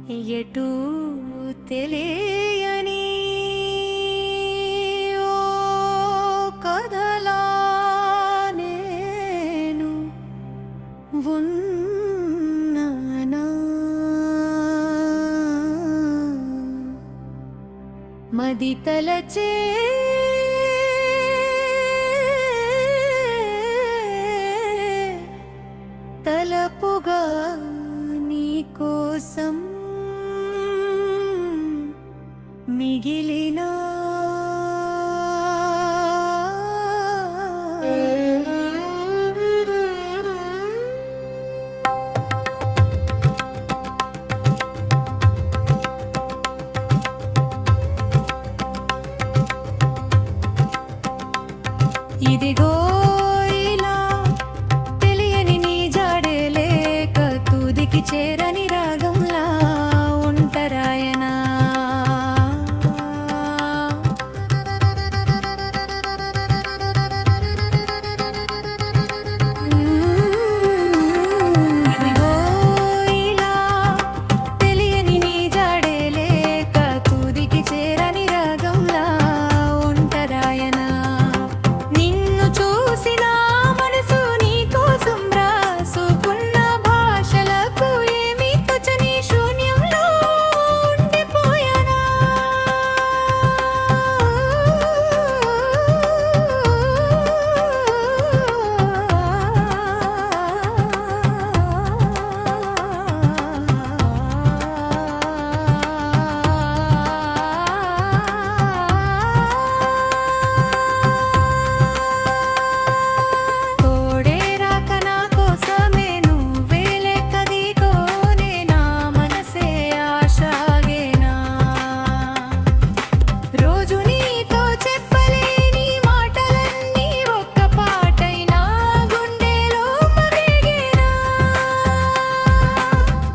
ఎటూ తెలియని ఓ కథలా నేను ఉన్నానా మది తలచే తలపుగా నీ కోసం మిగిలినా ఇదిగో ఇలా తెలియని నీ జాడే లేక తుదికి చేరని రాగంలా ఉంటరాయనా ఇదిగో ఇలా తెలియని నీ జాడే లేక తుదికి చేరని రాగంలా ఉంటరాయనా నిన్ను చూసిన మనసు నీ కోసం రాసుకున్న భాషలకు ఏమీ తోచని శూన్యంలో ఉండిపోయానా తోడే రాక నా కోసమే నువ్వే లెక్కదిగోనే నా మనసే ఆశాగేనా రోజు నీతో చెప్పలేని మాటలన్నీ ఒక్క పాటైనా గుండెలో మరిగేనా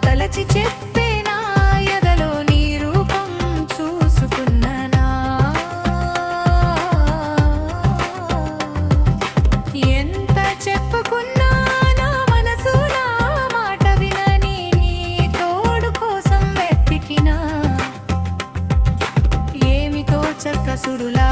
తలచి చెప్పేనా ఎదలో నీ రూపం చూసుకున్నానా ఎంత చెప్పుకున్నా నా మనసు నా మాట వినని నీ తోడు కోసం వెతికినా ఏమి తోచక సుడులా